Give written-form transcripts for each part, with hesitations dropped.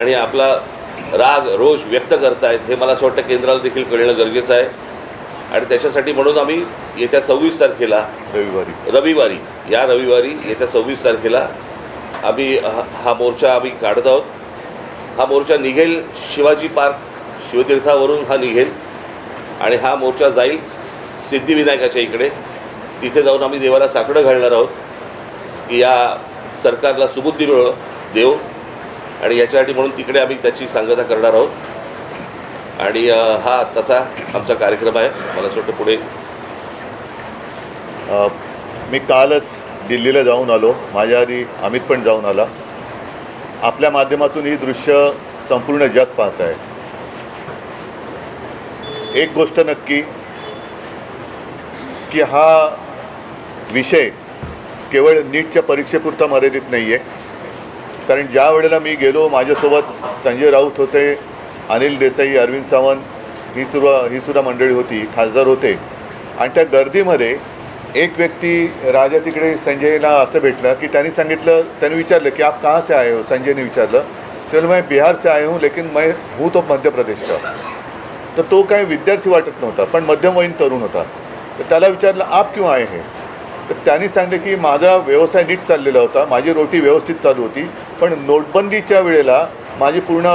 आणि आपला राग रोष व्यक्त करतायत हे मला असं वाटतं केंद्राला देखील कळणं गरजेचं आहे. आणि त्याच्यासाठी म्हणून आम्ही येत्या 26 तारखेला रविवारी येत्या 26 तारखेला आम्ही हा मोर्चा आम्ही काढत आहोत. हा मोर्चा निघेल शिवाजी पार्क शिवतीर्थावरून हा निघेल आणि हा मोर्चा जाईल सिद्धिविनायकाच्या इकडे. तिथे जाऊन आम्ही देवाला साकडं घालणार आहोत की या सरकारला सुबुद्धी देव, आणि याच्यासाठी म्हणून तिकडे आम्ही त्याची सांगता करणार आहोत. आणि हा आत्ताचा आमचा कार्यक्रम आहे. मला असं वाटतं पुढे मी कालच दिल्लीला जाऊन आलो. माझ्या आधी अमित पण जाऊन आला. आपल्या माध्यमातून ही दृश्य संपूर्ण जग पाहत आहे. एक गोष्ट नक्की की हा विषय केवळ नीटच्या परीक्षेपुरता मर्यादित नाही आहे. कारण ज्या वेळेला मी गेलो, माझ्यासोबत संजय राऊत होते, अनिल देसाई, अरविंद सावंत ही सुद्धा मंडळी होती, खासदार होते. आणि त्या गर्दीमध्ये एक व्यक्ती राजा तिकडे संजयला असं भेटलं की त्यांनी विचारलं की आप कहाँ से आए हो. संजयने विचारलं. त्याला मैं बिहार से आए हूँ लेकिन मैं हूँ तो मध्य प्रदेश का. तर तो काही विद्यार्थी वाटत नव्हता, पण मध्यमवयीन तरुण होता. तर त्याला विचारलं आप क्यों आए हैं. तर त्यांनी सांगितलं की माझा व्यवसाय नीट चाललेला होता, माझी रोटी व्यवस्थित चालू होती, पण नोटबंदीच्या वेळेला माझी पूर्ण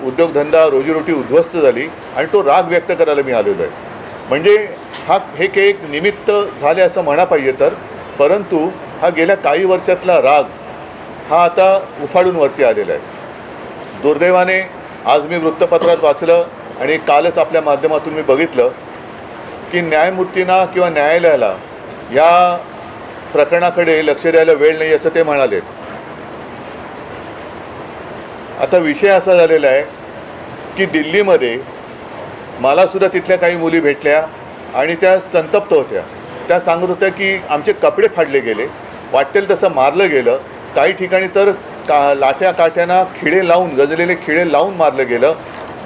उद्योगधंदा रोजीरोटी उद्ध्वस्त झाली आणि तो राग व्यक्त करायला मी आलेलो आहे. म्हणजे हे एक निमित्त झाले असं म्हणा पाहिजे तर, परंतु हा गेल्या काही वर्षातला राग हा आता उफाळून वरती आलेला आहे. दुर्दैवाने आज मी वृत्तपत्रात वाचलं आणि कालच आपल्या माध्यमातून मी बघितलं की न्यायमूर्तींना किंवा न्यायालयाला या प्रकरणाकडे लक्ष द्यायला वेळ नाही असं ते म्हणाले. आता विषय असा झालेला आहे की दिल्लीमध्ये मलासुद्धा तिथल्या काही मुली भेटल्या आणि त्या संतप्त होत्या. त्या सांगत होत्या की आमचे कपडे फाडले गेले, वाटेल तसं मारलं गेलं, काही ठिकाणी तर लाठ्या काठ्यांना खिळे लावून, गजलेले खिळे लावून मारलं गेलं,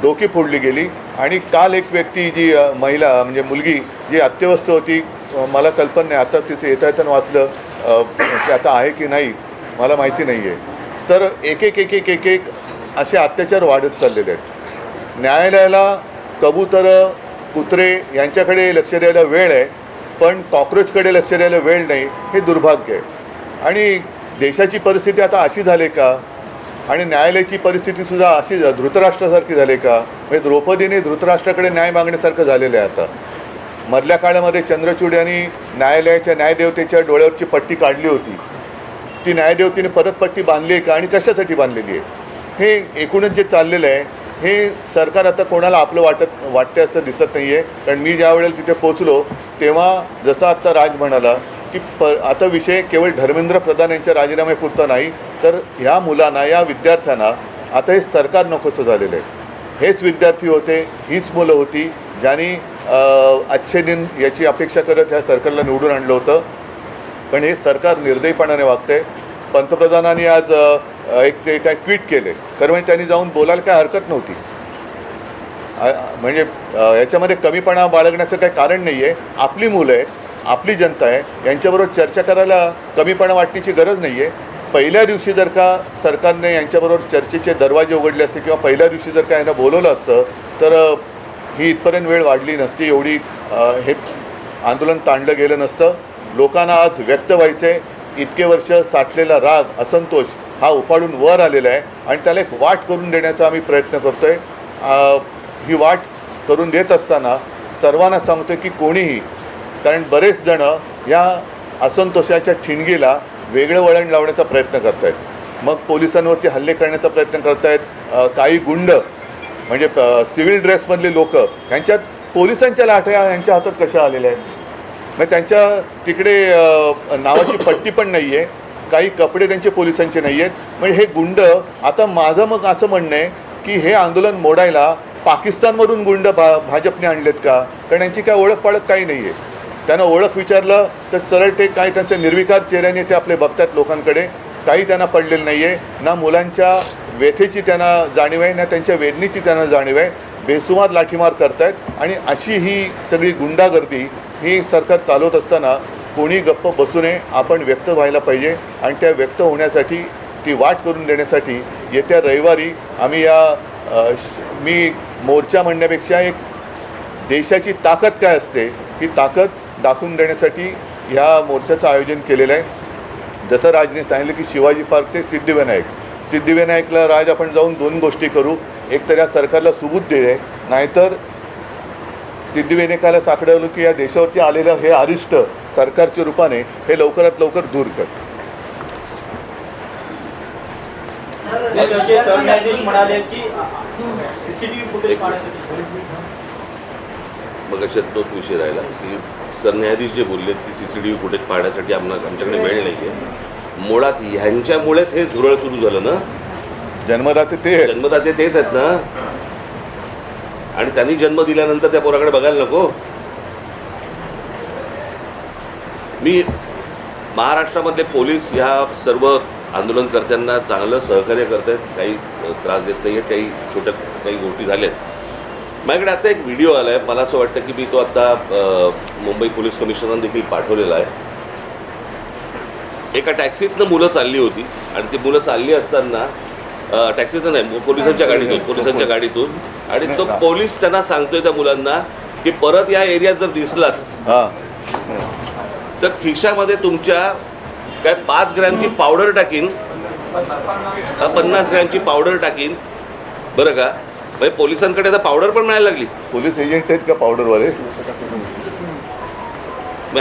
डोकी फोडली गेली. आणि काल एक व्यक्ती जी महिला म्हणजे मुलगी जी अत्यवस्थ होती, मला कल्पना नाही, आता तिचं येता वाचलं की आता आहे की नाही मला माहिती नाही आहे. तर एक असे अत्याचार वाढत चाललेले आहेत. न्यायालयाला कबूतरं, कुत्रे यांच्याकडे लक्ष द्यायला वेळ आहे, पण कॉक्रोचकडे लक्ष द्यायला वेळ नाही, हे दुर्भाग्य आहे. आणि देशाची परिस्थिती आता अशी झाली का, आणि न्यायालयाची परिस्थितीसुद्धा अशी धृतराष्ट्रासारखी झाली का. म्हणजे द्रौपदीने धृतराष्ट्राकडे न्याय मागण्यासारखं झालेलं आहे. आता मधल्या काळामध्ये चंद्रचूड यांनी न्यायालयाच्या न्यायदेवतेच्या डोळ्यावरची पट्टी काढली होती. ती न्यायदेवतेने परत पट्टी बांधली आहे का आणि कशासाठी बांधलेली आहे. हे एकूणच जे चाललेलं आहे हे सरकार आता कोणाला आपलं वाटते असं दिसत नाही आहे. कारण मी ज्या वेळेला तिथे पोचलो तेव्हा जसं आत्ता राज म्हणाला की आता विषय केवळ धर्मेंद्र प्रधान यांच्या राजीनाम्यापुरता नाही, तर ह्या मुलांना, या विद्यार्थ्यांना आता हे सरकार नकोसं झालेलं आहे. हेच विद्यार्थी होते, हीच मुलं होती ज्यांनी अच्छे दिन याची अपेक्षा करत ह्या सरकारला निवडून आणलं होतं. पण हे सरकार निर्दयीपणाने वागते. पंतप्रधानांनी आज ते काय ट्विट केले, खरं म्हणजे त्यांनी जाऊन बोलायला काय हरकत नव्हती. म्हणजे याच्यामध्ये कमीपणा बाळगण्याचं काही कारण नाही आहे. आपली मुलं आहे, आपली जनता आहे, यांच्याबरोबर चर्चा करायला कमीपणा वाटण्याची गरज नाही आहे. पहिल्या दिवशी जर का सरकारने यांच्याबरोबर चर्चेचे दरवाजे उघडले असते किंवा पहिल्या दिवशी जर का यांना बोलवलं असतं तर ही इथपर्यंत वेळ वाढली नसती, एवढी हे आंदोलन ताणलं गेलं नसतं. लोकांना आज व्यक्त व्हायचं आहे. इतके वर्ष साठलेला राग, असंतोष हा उफाळून वर आलेला आहे आणि त्याला एक वाट करून देण्याचा आम्ही प्रयत्न करतो आहे. ही वाट करून देत असताना सर्वांना सांगतो की कोणीही, कारण बरेच जणं या असंतोषाच्या ठिणगीला वेगळं वळण लावण्याचा प्रयत्न करत आहेत. मग पोलिसांवरती हल्ले करण्याचा प्रयत्न करत आहेत. काही गुंड म्हणजे सिव्हिल ड्रेसमधले लोक, यांच्यात पोलिसांच्या लाठ्या यांच्या हातात कशा आलेल्या आहेत. मग त्यांच्या तिकडे नावाची पट्टी पण नाही आहे, काही कपडे त्यांचे पोलिसांचे नाही आहेत. म्हणजे हे गुंड, आता माझं मग असं म्हणणं आहे की हे आंदोलन मोडायला पाकिस्तानमधून गुंड भाजपने आणलेत का. कारण यांची काय ओळख पाळख काही नाही आहे. त्यांना ओळख विचारलं तर सरळ ते काय त्यांच्या निर्विकार चेहऱ्याने ते आपले बघतात लोकांकडे. काही त्यांना पडलेलं नाही आहे. ना मुलांच्या व्यथेची त्यांना जाणीव आहे, ना त्यांच्या वेदनेची त्यांना जाणीव आहे. बेसुमार लाठीमार करतायत. आणि अशी ही सगळी गुंडागर्दी ही सरकार चालवत असताना कोणी गप्प बसू नये. आपण व्यक्त व्हायला पाहिजे आणि त्या व्यक्त होण्यासाठी ती वाट करून देण्यासाठी येत्या रविवारी आम्ही मी मोर्चा म्हणण्यापेक्षा एक देशाची ताकद काय असते ही ताकद दाखवून देण्यासाठी ह्या मोर्चाचं आयोजन केलेलं आहे. जसं राजने सांगितलं की शिवाजी पार्क ते सिद्धिविनायकला राज आपण जाऊन दोन गोष्टी करू. एक तर या सरकारला सुबूत दिले, नाहीतर सिद्धिविनायकाला साकडवलं की या देशावरती आलेलं हे अरिष्ट सरकारच्या रूपाने हे लवकरात लवकर दूर कर. सरन्यायाधीश म्हणाले की सीसीटीव्ही फुटेज पाहण्यासाठी मग अशात तोच विषय राहिला की सरन्यायाधीश जे बोललेत की सीसीटीव्ही फुटेज पाहण्यासाठी आमच्याकडे वेळ नाही आहे. मुळात ह्यांच्यामुळेच हे धुरळ सुरू झालं ना. जन्मदाते ते जन्मदाते तेच आहेत ना. आणि त्यांनी जन्म दिल्यानंतर त्या पोराकडे बघायला नको. मी महाराष्ट्रामधले पोलीस ह्या सर्व आंदोलनकर्त्यांना चांगलं सहकार्य करत आहेत. काही त्रास देत नाही आहेत. काही गोष्टी झाल्यात. माझ्याकडे आता एक व्हिडिओ आला आहे. मला असं वाटतं की मी तो आता मुंबई पोलीस कमिशनरांना देखील पाठवलेला आहे. एका टॅक्सीतनं मुलं चालली होती आणि ती मुलं चालली असताना टॅक्सीतनं नाही, पोलिसांच्या गाडीतून आणि तो पोलीस त्यांना सांगतोय त्या मुलांना की परत या एरियात जर दिसलात तर खिशामध्ये तुमच्या काय 5 ग्रॅमची पावडर टाकीन, 50 ग्रॅमची पावडर टाकीन बरं का. म्हणजे पोलिसांकडे आता पावडर पण मिळायला लागली. पोलीस एजंट आहेत का पावडरवाले?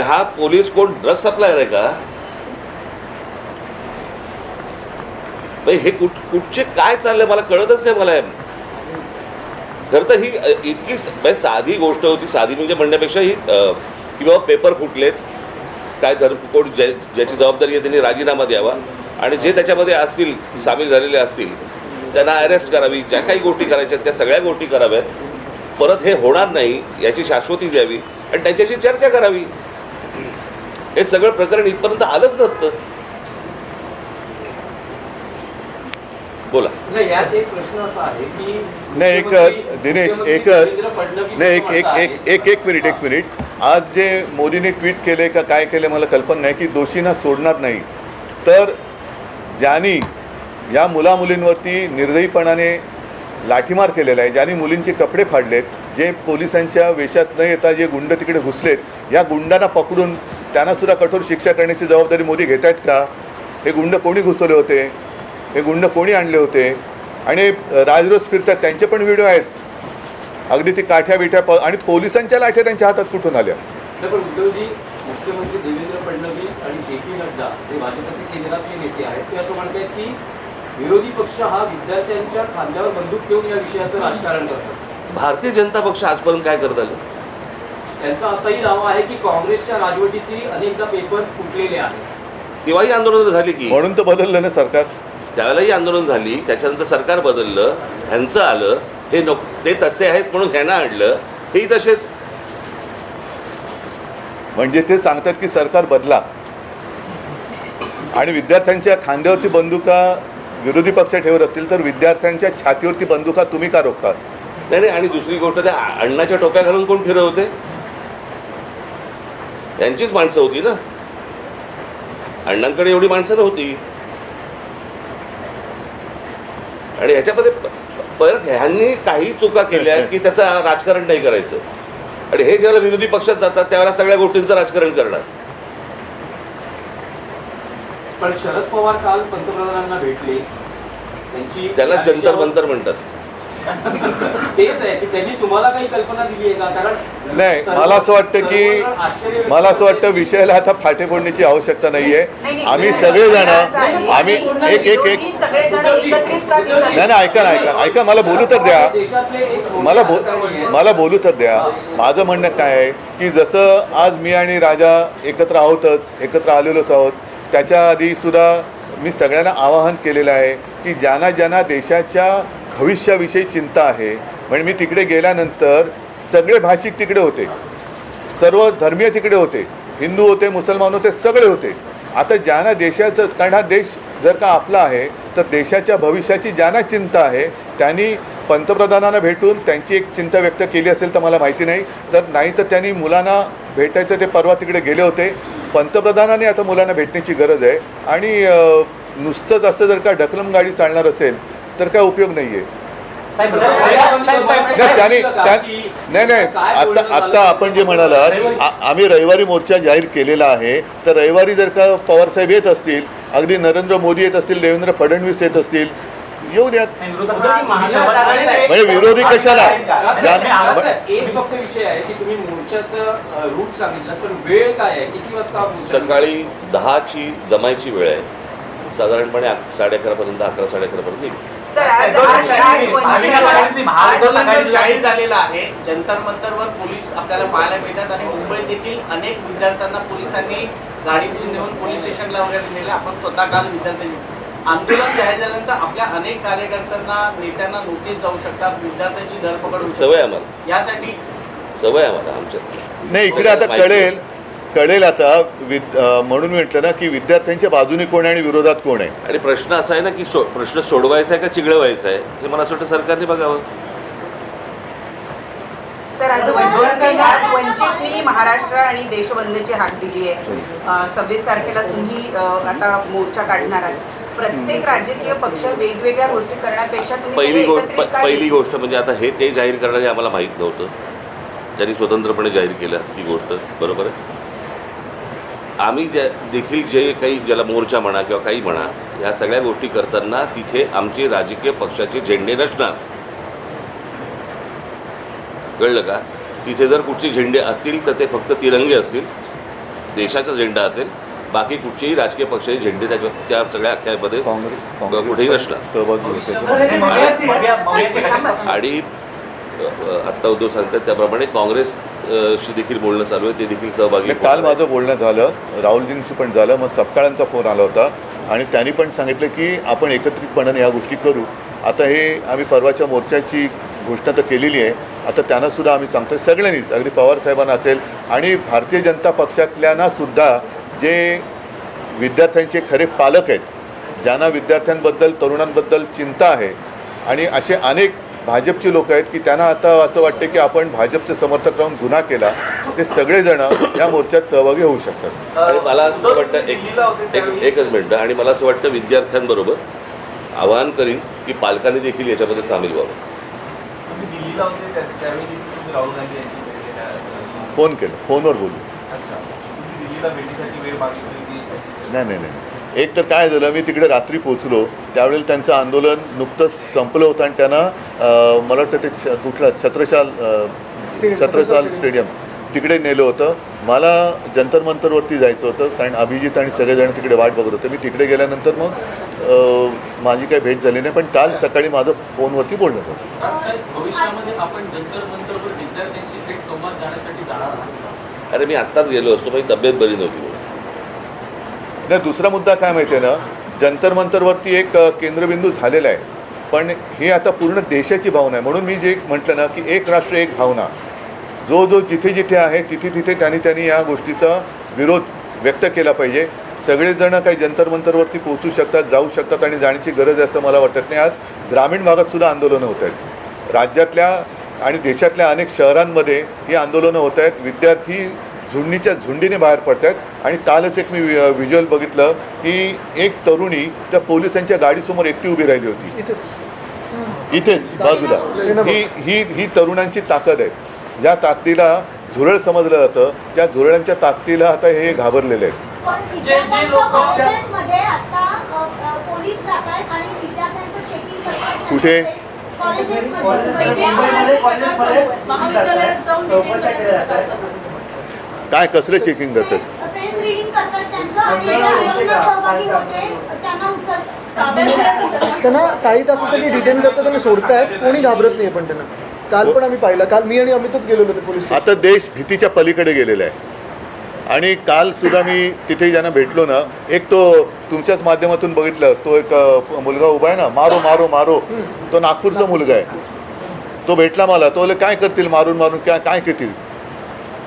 हा पोलीस कोण ड्रग सप्लायर आहे का? हे कुठचे काय चाललंय मला कळतच नाही. मला खरं तर ही इतकी साधी गोष्ट होती. साधी म्हणजे म्हणण्यापेक्षा ही की बाबा पेपर फुटलेत, काय कोण ज्याची जबाबदारी आहे त्यांनी राजीनामा द्यावा आणि जे त्याच्यामध्ये असतील सामील झालेले असतील त्यांना अरेस्ट करावी. ज्या काही गोष्टी करायच्या त्या सगळ्या गोष्टी कराव्यात. परत हे होणार नाही याची शाश्वती द्यावी आणि त्यांच्याशी चर्चा करावी. हे सगळं प्रकरण इथपर्यंत आलंच नसतं. बोला. यात एक प्रश्न असा आहे की नाही दिनेश एक मिनिट आज जे मोदीने ट्विट केले का काय केले मला कल्पना नाही की दोषींना सोडणार नाही. तर ज्यांनी या मुलामुलींवरती निर्दयीपणाने लाठीमार केलेला आहे, ज्यांनी मुलींचे कपडे फाडलेत, जे पोलिसांच्या वेशात न येता जे गुंड तिकडे घुसलेत, या गुंडांना पकडून त्यांनासुद्धा कठोर शिक्षा करण्याची जबाबदारी मोदी घेत आहेत का? हे गुंड कोणी घुसवले होते? हे गुंड कोणी आणले होते? आणि राजरोज फिरतात त्यांचे पण व्हिडिओ आहेत. अगदी ती काठ्या बिठ्या आणि पोलिसांच्या लाठ्या त्यांच्या हातात कुठून आल्या? पण उद्धवजी, मुख्यमंत्री देवेंद्र फडणवीस आणि जे.पी. नड्डा जे भाजपचे केंद्रातले नेते आहेत ते असं म्हणतात की विरोधी पक्ष हा विद्यार्थ्यांच्या खांद्यावर बंदूक ठेवून या विषयाचं राजकारण करतात. भारतीय जनता पक्ष आजपर्यंत काय करत आलं? त्यांचा असाही दावा आहे की काँग्रेसच्या राजवटीतही अनेकदा पेपर फुटलेले आहेत. तेव्हाही आंदोलन झाली की. म्हणून तर बदललं ना सरकार. त्यावेळेलाही आंदोलन झाली, त्याच्यानंतर सरकार बदललं, ह्यांचं आलं. हे ते तसे आहेत म्हणून ह्यांना आणलं. हेही तसेच. म्हणजे ते सांगतात की सरकार बदला आणि विद्यार्थ्यांच्या खांद्यावरती बंदुका विरोधी पक्ष ठेवत असतील तर विद्यार्थ्यांच्या छातीवरती बंदुका तुम्ही का रोखतात? नाही. आणि दुसरी गोष्ट त्या अण्णाच्या टोप्या घालून कोण फिरवते? यांचीच माणसं होती ना. अण्णांकडे एवढी माणसं नव्हती. आणि ह्याच्यामध्ये परत ह्यांनी काही चुका केल्या की त्याचं राजकारण नाही करायचं. आणि हे ज्यावेळेला विरोधी पक्षात जातात त्यावेळेला सगळ्या गोष्टींचं राजकारण करणार. पण शरद पवार काल पंतप्रधानांना भेटले. त्यांची त्याला जंतर मंतर म्हणतात. तेच आहे की त्यांनी तुम्हाला काही कल्पना दिली आहे का? कारण नाही, मला असं वाटतं विषयाला आता फाटे फोडण्याची आवश्यकता नाहीये. आम्ही सगळेजण आम्ही एक नाही ऐका मला बोलू तर द्या. मला बोलू तर द्या. माझं म्हणणं काय आहे की जसं आज मी आणि राजा एकत्र आलेलोच आहोत, त्याच्या आधी सुद्धा मी सगळ्यांना आवाहन केलेलं आहे की ज्यांना देशाच्या भविष्याविषयी चिंता आहे. म्हणजे मी तिकडे गेल्यानंतर सगळे भाषिक तिकडे होते, सर्व धर्मीय तिकडे होते, हिंदू होते, मुसलमान होते, सगळे होते. आता ज्यांना देशाचं, कारण हा देश जर का आपला आहे तर देशाच्या भविष्याची ज्यांना चिंता आहे त्यांनी पंतप्रधानांना भेटून त्यांची एक चिंता व्यक्त केली असेल तर मला माहिती नाही. तर त्यांनी मुलांना भेटायचं, ते परवा तिकडे गेले होते. पंतप्रधानांनी आता मुलांना भेटण्याची गरज आहे. आणि नुसतंच असं जर का ढकलम गाडी चालणार असेल तर काय उपयोग नाही आहे. नाही आता आपण जे म्हणालात आम्ही रविवारी मोर्चा जाहीर केलेला आहे, तर रविवारी जर का पवारसाहेब येत असतील, अगदी नरेंद्र मोदी येत असतील, देवेंद्र फडणवीस येत असतील, येऊ द्यात. म्हणजे विरोधी कशाला? एक फक्त विषय आहे की तुम्ही मोर्चाचं रूट सांगितलं, पण वेळ काय आहे, किती वाजता सकाळी 10ची जमायची वेळ आहे, साधारणपणे 11:30 पर्यंत, 11 साडे 11 पर्यंत निघू. आंदोलन जाहीर झालेलं आहे. जंतर मंतरवर पोलीस आपल्याला पाहायला मिळतात आणि मुंबईत देखील अनेक विद्यार्थ्यांना पोलिसांनी गाडीतून नेऊन पोलीस स्टेशनला वगैरे नेले. आपण स्वतः काल विद्यार्थ्यांनी आंदोलन जाहीर झाल्यानंतर आपल्या अनेक कार्यकर्त्यांना नेत्यांना नोटीस जाऊ शकतात, विद्यार्थ्यांची धरपकड होऊ शकते. सवय आम्हाला, यासाठी सवय आम्हाला आमच्यात. नाही, इकडे आता कळेल आता म्हणून म्हटलं ना की विद्यार्थ्यांच्या बाजूने कोण आहे आणि विरोधात कोण आहे. आणि प्रश्न असा आहे ना की प्रश्न सोडवायचा आहे का चिघळवायचा आहे, हे मला असं वाटतं सरकारने बघावं. सर, आज वंचितनी महाराष्ट्र आणि देशबंदची हाक दिली आहे. 26 तारखेला तुम्ही आता मोर्चा काढणार आहात. प्रत्येक राजकीय पक्ष वेगवेगळ्या गोष्टी करण्यापेक्षा पहिली गोष्ट म्हणजे आता हे ते जाहीर करणारे आम्हाला माहीत नव्हतं, त्यांनी स्वतंत्रपणे जाहीर केलं ही गोष्ट बरोबर आहे. आम्ही देखील जे काही ज्याला मोर्चा म्हणा किंवा काही म्हणा, ह्या सगळ्या गोष्टी करताना तिथे आमचे राजकीय पक्षाचे झेंडे नसणार, कळलं का? तिथे जर कुठचे झेंडे असतील तर ते फक्त तिरंगे असतील, देशाचा झेंडा असेल, बाकी कुठचेही राजकीय पक्षाचे झेंडे त्या सगळ्या अख्यामध्ये कुठेही नसणार. आणि आत्ता उद्धव सांगतात त्याप्रमाणे काँग्रेसशी देखील बोलणं चालू आहे, ते देखील सहभागी. काल माझं बोलणं झालं, राहुलजींचं पण झालं, मग सपकाळांचा फोन आला होता आणि त्यांनी पण सांगितलं की आपण एकत्रितपणाने या गोष्टी करू. आता हे आम्ही परवाच्या मोर्चाची घोषणा तर केलेली आहे, आता त्यांनासुद्धा आम्ही सांगतो सगळ्यांनीच, अगदी पवारसाहेबांना असेल आणि भारतीय जनता पक्षातल्यांनासुद्धा जे विद्यार्थ्यांचे खरे पालक आहेत, ज्यांना विद्यार्थ्यांबद्दल तरुणांबद्दल चिंता आहे, आणि असे अनेक भाजपची लोक आहेत की त्यांना आता असं वाटते की आपण भाजपचे समर्थक राहून गुन्हा केला, ते सगळेजण या मोर्चात सहभागी होऊ शकतात. आणि मला असं वाटतं एकच मिनटं, आणि मला असं वाटतं विद्यार्थ्यांबरोबर आवाहन करीन की पालकांनी देखील याच्यामध्ये सामील व्हावं. फोन केलं, फोनवर बोलू. नाही, एक तर काय झालं, मी तिकडे रात्री पोचलो त्यावेळेला त्यांचं आंदोलन नुकतंच संपलं होतं आणि त्यांना मला वाटतं ते कुठलं छत्रसाल स्टेडियम तिकडे नेलं होतं. मला जंतर मंतरवरती जायचं होतं कारण अभिजित आणि सगळेजण तिकडे वाट बघत होते. मी तिकडे गेल्यानंतर मग माझी काही भेट झाली नाही, पण काल सकाळी माझं फोनवरती बोलणं होतं. भविष्यामध्ये आपण जंतर मंतरवर विद्यार्थ्यांशी थेट संवाद जाण्यासाठी जाणार आहात? अरे मी आत्ताच गेलो असतो, माझी तब्येत बरी नव्हती. नाही, दुसरा मुद्दा काय माहिती आहे ना, जंतर मंतरवरती एक केंद्रबिंदू झालेला आहे, पण हे आता पूर्ण देशाची भावना आहे. म्हणून मी जे म्हटलं ना की एक राष्ट्र एक भावना, जो जिथे जिथे आहे तिथे त्यांनी या गोष्टीचा विरोध व्यक्त केला पाहिजे. सगळेजण काही जंतर मंतरवरती पोहोचू शकतात, जाऊ शकतात आणि जाण्याची गरज आहे असं मला वाटत नाही. आज ग्रामीण भागातसुद्धा आंदोलनं होत आहेत, राज्यातल्या आणि देशातल्या अनेक शहरांमध्ये ही आंदोलनं होत आहेत. विद्यार्थी झुंडीच्या झुंडीने बाहेर पडत आहेत. आणि कालच एक मी व्हिज्युअल बघितलं की एक तरुणी त्या पोलिसांच्या गाडीसमोर एकटी उभी राहिली होती, इथेच बाजूला. ही तरुणांची ताकद आहे. ज्या ताकदीला झुरळ समजलं जातं, त्या झुरळांच्या ताकदीला आता हे घाबरलेले आहेत. कुठे काय कसले चेकिंग करतात? त्यांना काही तासासाठी डिटेन करतात आणि सोडतायत, कोणी घाबरत नाही. पण त्यांना काल पण आम्ही पाहिलं, काल मी आणि अमितच गेलो होते पोलीस. आता देश भीतीच्या पलीकडे गेलेला आहे. आणि कालसुद्धा मी तिथे ज्यांना भेटलो ना, एक तो तुमच्याच माध्यमातून बघितलं, तो एक मुलगा उभा आहे ना, मारो मारो मारो, तो नागपूरचा मुलगा आहे. तो भेटला मला, तो काय करतील मारून मारून, काय करतील,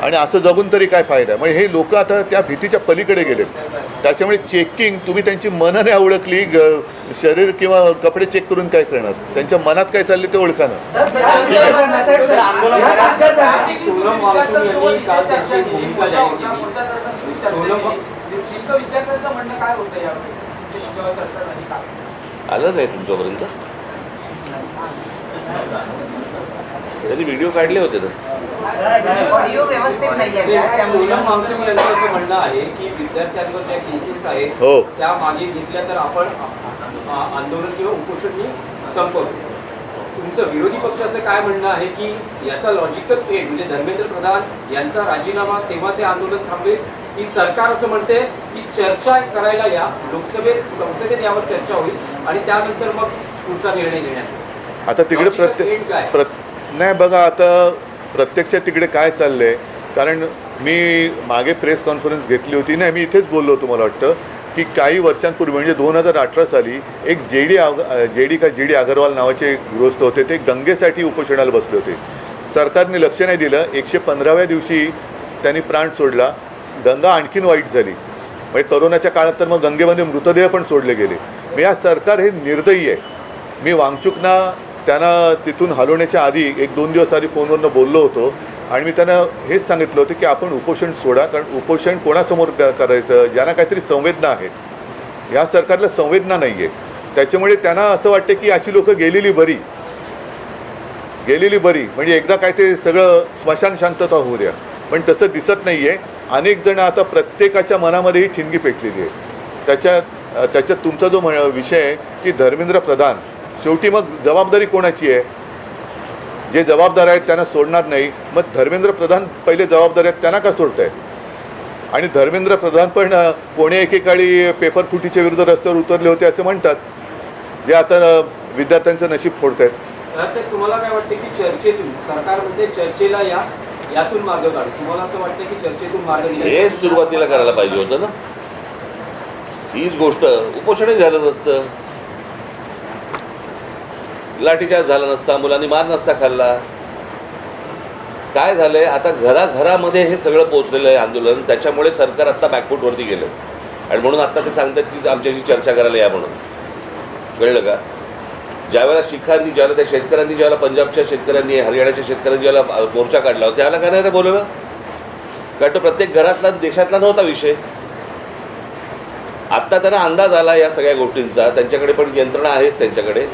आणि असं जगून तरी काय फायदा. म्हणजे हे लोक आता त्या भीतीच्या पलीकडे गेले. त्याच्यामुळे चेकिंग, तुम्ही त्यांची मनं नाही ओळखली, शरीर किंवा कपडे चेक करून काय करणार, त्यांच्या मनात काय चालले ते ओळखा ना. तुमच्याशी जेव्हा चर्चा झाली का? आलं नाही तुमच्यापर्यंत? त्यांनी व्हिडिओ काढले होते ना. ऑडिओ व्यवस्थित नाही आहे त्यामुळे सोनम वांगचुक यांचं असं म्हणणं आहे की विद्यार्थ्यांवर ज्या केसेस आहेत हो. त्या मागे घेतल्या तर आपण आंदोलन किंवा उपोषण संपवतो. तुमचं विरोधी पक्षाचं काय म्हणणं आहे की याचा लॉजिकल एंड म्हणजे धर्मेंद्र प्रधान यांचा राजीनामा तेव्हाचे आंदोलन थांबेल, की सरकार असं म्हणते की चर्चा करायला या, लोकसभेत संसदेत यावर चर्चा होईल आणि त्यानंतर मग पुढचा निर्णय घेण्यात येईल. आता तिकडे Logical end काय? नाही बघा, आता प्रत्यक्षात तिकडे काय चाललं आहे, कारण मी मागे प्रेस कॉन्फरन्स घेतली होती. नाही, मी इथेच बोललो होतो, मला वाटतं की काही वर्षांपूर्वी म्हणजे 2018 साली एक जी डी अगरवाल नावाचे गृहस्थ होते, ते गंगेसाठी उपोषणाला बसले होते. सरकारने लक्ष नाही दिलं. 115व्या दिवशी त्यांनी प्राण सोडला. गंगा आणखीन वाईट झाली. म्हणजे करोनाच्या काळात तर मग गंगेमध्ये मृतदेह पण सोडले गेले. मी आज सरकार हे निर्दयी आहे. मी वांगचुकना त्यांना तिथून हलवण्याच्या आधी 1-2 दिवस आधी फोनवरनं बोललो होतो आणि मी त्यांना हेच सांगितलं होतं की आपण उपोषण सोडा, कारण उपोषण कोणासमोर करायचं, ज्यांना काहीतरी संवेदना आहेत. या सरकारला संवेदना नाही आहे. त्याच्यामुळे त्यांना असं वाटतं की अशी लोकं गेलेली बरी, म्हणजे एकदा काय ते सगळं स्मशान शांतता होऊ द्या. पण तसं दिसत नाही आहे. अनेक जण आता प्रत्येकाच्या मनामध्ये ही ठिणगी पेटलेली आहे. त्याच्यात तुमचा जो विषय आहे की धर्मेंद्र प्रधान, शेवटी मग जबाबदारी कोणाची आहे? जे जबाबदार आहेत त्यांना सोडणार नाही. मग धर्मेंद्र प्रधान पहिले जबाबदार आहेत, त्यांना का सोडताय? आणि धर्मेंद्र प्रधान पण कोणी एकेकाळी पेपर फुटीच्या विरुद्ध रस्त्यावर उतरले होते असं म्हणतात, जे आता विद्यार्थ्यांचं नशीब फोडतायत. राजसाहेब, तुम्हाला काय वाटतं की चर्चेतून, सरकारमध्ये चर्चेला या, यातून मार्ग काढू, तुम्हाला असं वाटतं की चर्चेतून मार्ग हे सुरुवातीला करायला पाहिजे होतं ना. हीच गोष्ट उपोषणही झालं नसतं, लाठीचार्ज झाला नसता, मुलांनी मार नसता खाल्ला. काय झालंय, आता घराघरामध्ये हे सगळं पोहोचलेलं आहे आंदोलन. त्याच्यामुळे सरकार आत्ता बॅकफूटवरती गेलं आणि म्हणून आत्ता ते सांगतात की आमच्याशी चर्चा करायला या म्हणून. कळलं का? ज्यावेळेला ज्यावेळेला त्या शेतकऱ्यांनी, ज्यावेळेला पंजाबच्या शेतकऱ्यांनी, हरियाणाच्या शेतकऱ्यांनी ज्यावेळेला मोर्चा काढला होता, त्याला काय नाही बोलवलं? कारण तो प्रत्येक घरातला, देशातला नव्हता विषय. आत्ता त्यांना अंदाज आला या सगळ्या गोष्टींचा. त्यांच्याकडे पण यंत्रणा आहेच त्यांच्याकडे,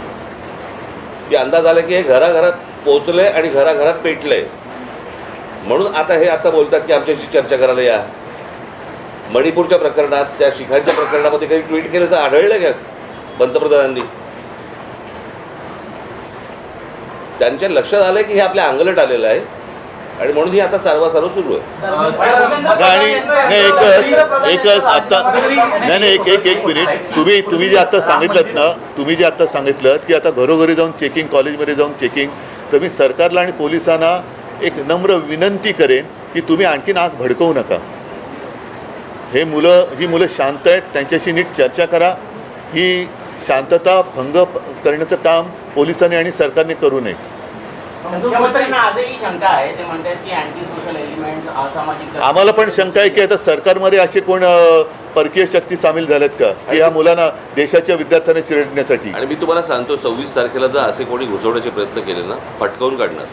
की अंदाज आला की हे घराघरात पोचलंय आणि घराघरात पेटलंय. म्हणून आता बोलतात की आमच्याशी चर्चा करायला या. मणिपूरच्या प्रकरणात, त्या शिखांच्या प्रकरणामध्ये काही ट्विट केल्याचं आढळलं का पंतप्रधानांनी? त्यांच्या लक्षात आलंय की हे आपल्या अंगलट आलेलं आहे आणि म्हणून ही आता सारवासारव सुरू आहे. आणि एकच आता नाही एक मिनिट, तुम्ही जे आता सांगितलं की आता घरोघरी जाऊन चेकिंग, कॉलेजमध्ये जाऊन चेकिंग, तर मी सरकारला आणि पोलिसांना एक नम्र विनंती करेन की तुम्ही आणखीन आग भडकवू नका. ही मुलं शांत आहेत, त्यांच्याशी नीट चर्चा करा. ही शांतता भंग करण्याचं काम पोलिसांनी आणि सरकारने करू नये. मुख्यमंत्र्यांना आजही शंका आहे, ते म्हणतात की अँटी सोशल एलिमेंट, असामाजिक. आम्हाला पण शंका आहे की आता सरकारमध्ये असे कोण परकीय शक्ती सामील झाल्यात का की या मुलांना, देशाच्या विद्यार्थ्यांना चिरडण्यासाठी? आणि मी तुम्हाला सांगतो, 26 तारखेला जर असे कोणी घुसवण्याचे प्रयत्न केले ना, फटकावून काढणार.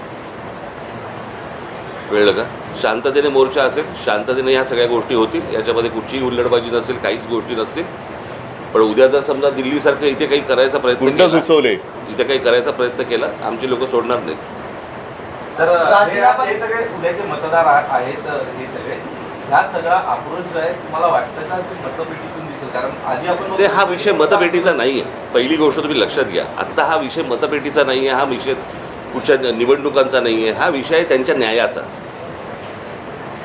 कळलं का? शांततेने मोर्चा असेल, शांततेने ह्या सगळ्या गोष्टी होतील, याच्यामध्ये कुठचीही हुल्लडबाजी नसेल, काहीच गोष्टी नसतील. पण उद्या जर समजा दिल्लीसारखं इथे काही करायचा प्रयत्न गुंड केला, घुसवले, इथे काही करायचा प्रयत्न केला, आमची लोक सोडणार नाहीत. सर, हे सगळे उद्याचे मतदार आहेत, हे सगळे ह्या सगळा आक्रोश जो आहे, तुम्हाला वाटतं का मतपेटीतून दिसेल? कारण आधी आपण ते हा विषय मतपेटीचा नाही आहे. पहिली गोष्ट तुम्ही लक्षात घ्या, आत्ता हा विषय मतपेटीचा नाही आहे, हा विषय कुठच्या निवडणुकांचा नाही आहे, हा विषय आहे त्यांच्या न्यायाचा.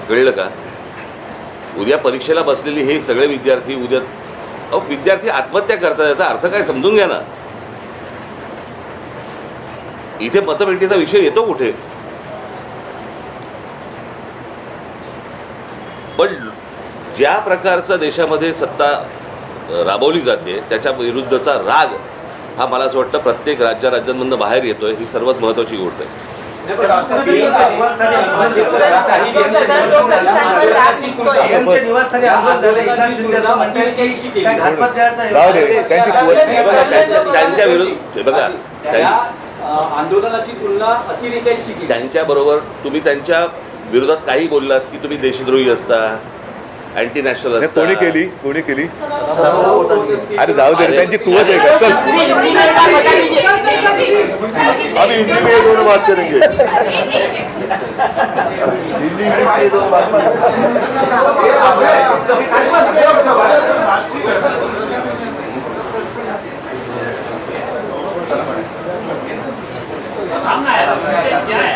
कळलं का? उद्या परीक्षेला बसलेली हे सगळे विद्यार्थी, विद्यार्थी आत्महत्या करतात, याचा अर्थ काय समजून घ्या ना. इथे मतपेटीचा विषय येतो कुठे? पण ज्या प्रकारचं देशामध्ये सत्ता राबवली जाते त्याच्या विरुद्धचा राग हा मला असं वाटतं प्रत्येक राज्यांमधून बाहेर येतोय. ही सर्वात महत्त्वाची गोष्ट आहे. त्यांच्या विरुद्ध बघा, आंदोलनाची तुलना अतिरेक्यांशी केली. त्यांच्याबरोबर तुम्ही त्यांच्या विरोधात काही बोललात की तुम्ही देशद्रोही असता अँटी नॅशनल नाही, कोणी केली कोणी केली सर्व अरे जाऊ दे रे, त्यांची कुवत आहे का? चल हम हिंदी में ये दोनों बात करेंगे, हिंदी इंग्लिश में ये दोनों बात सामना है क्या है